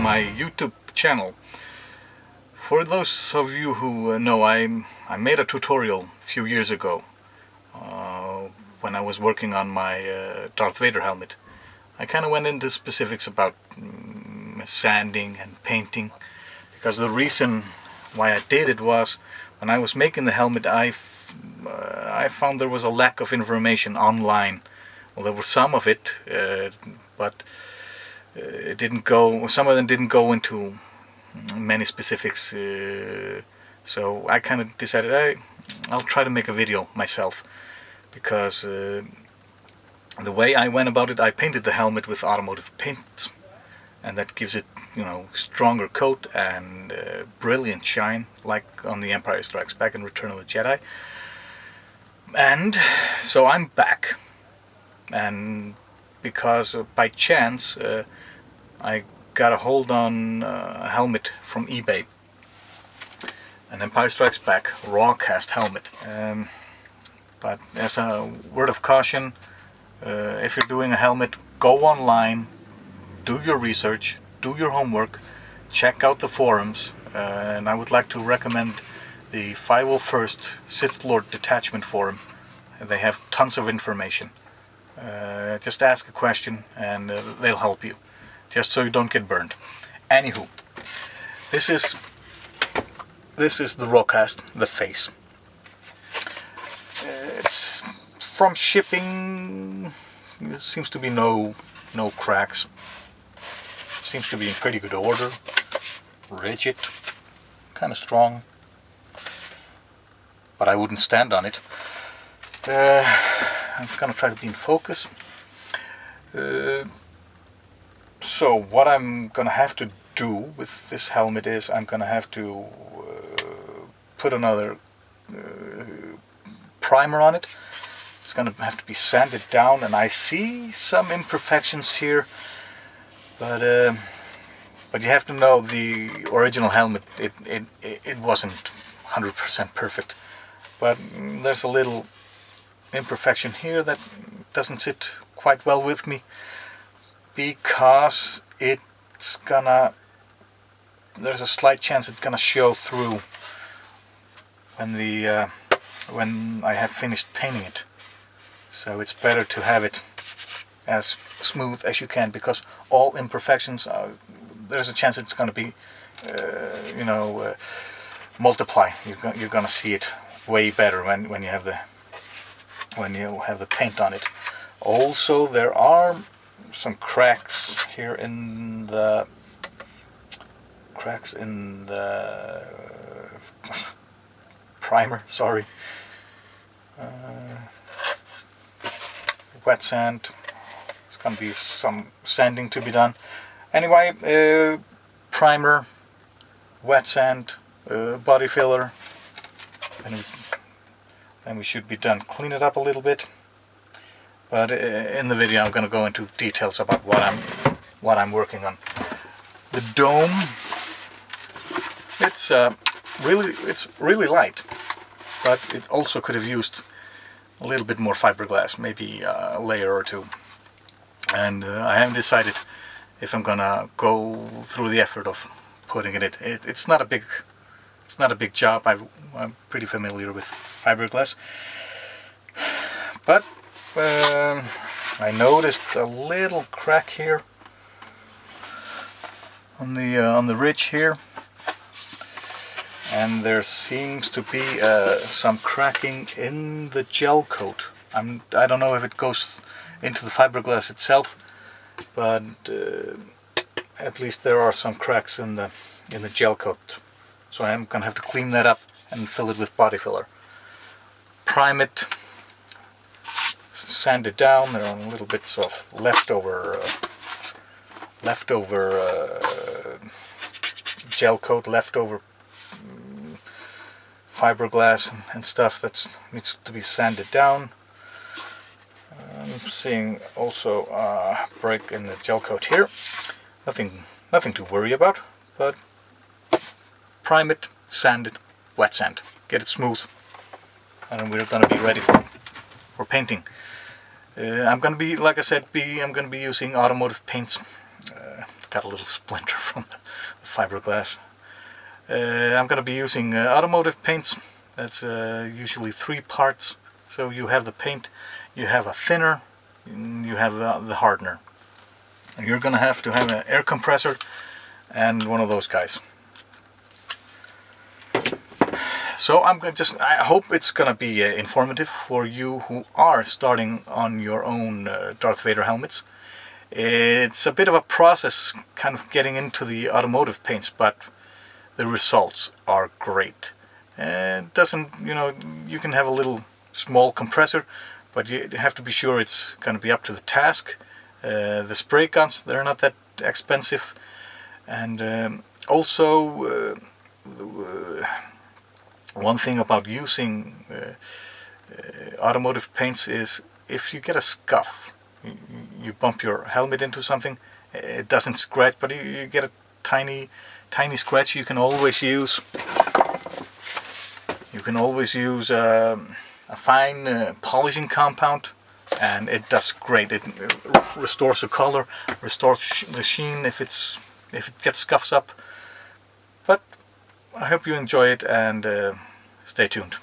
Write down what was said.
my YouTube channel. For those of you who know, I made a tutorial a few years ago when I was working on my Darth Vader helmet. I kind of went into specifics about sanding and painting, because the reason why I did it was when I was making the helmet I found there was a lack of information online. Well, there was some of it, but it didn't go. Some of them didn't go into many specifics. So I kind of decided I'll try to make a video myself, because the way I went about it, I painted the helmet with automotive paints, and that gives it, you know, stronger coat and brilliant shine, like on The Empire Strikes Back and Return of the Jedi. And so I'm back, and because by chance I got a hold on a helmet from eBay, an Empire Strikes Back raw cast helmet. But as a word of caution, if you're doing a helmet, go online, do your research, do your homework, check out the forums, and I would like to recommend the 501st Sith Lord Detachment forum. They have tons of information. Just ask a question and they'll help you, just so you don't get burned. Anywho, this is the raw cast, the face. It's from shipping. There seems to be no cracks. Seems to be in pretty good order. Rigid, kind of strong, but I wouldn't stand on it. I'm gonna try to be in focus. So what I'm gonna have to do with this helmet is I'm gonna have to put another primer on it. It's gonna have to be sanded down, and I see some imperfections here, but you have to know the original helmet, it wasn't 100% perfect, but there's a little imperfection here that doesn't sit quite well with me, because there's a slight chance it's gonna show through when I have finished painting it. So it's better to have it as smooth as you can, because all imperfections there's a chance it's going to be multiply. You're going to see it way better when you have the paint on it. Also, there are some cracks here in the primer. Sorry. Wet sand. It's going to be some sanding to be done. Anyway, primer, wet sand, body filler, then we should be done. Clean it up a little bit, but in the video I'm going to go into details about what I'm working on. The dome, it's really light, but it also could have used a little bit more fiberglass, maybe a layer or two, and I haven't decided if I'm gonna go through the effort of putting it in. It's not a big job. I'm pretty familiar with fiberglass, but I noticed a little crack here on the ridge here, and there seems to be some cracking in the gel coat. I don't know if it goes into the fiberglass itself, but at least there are some cracks in the gel coat. So I'm gonna have to clean that up and fill it with body filler. Prime it, sand it down. There are little bits of leftover gel coat, leftover fiberglass and stuff that needs to be sanded down. I'm seeing also a break in the gel coat here. Nothing to worry about, but prime it, sand it, wet sand, get it smooth, and we're going to be ready for painting. I'm going to be, like I said, I'm going to be using automotive paints. got a little splinter from the fiberglass. I'm going to be using automotive paints. That's usually 3 parts. So you have the paint, you have a thinner, and you have the hardener. And you're going to have an air compressor and one of those guys. So I hope it's going to be informative for you who are starting on your own Darth Vader helmets. It's a bit of a process kind of getting into the automotive paints, but the results are great. It doesn't, you can have a little small compressor, but you have to be sure it's going to be up to the task. The spray guns, they're not that expensive. And also, one thing about using automotive paints is if you get a scuff, you bump your helmet into something, it doesn't scratch, but you get a tiny scratch. You can always use a fine polishing compound, and it does great. It restores the color, restores the sheen if it gets scuffs up. But I hope you enjoy it, and stay tuned.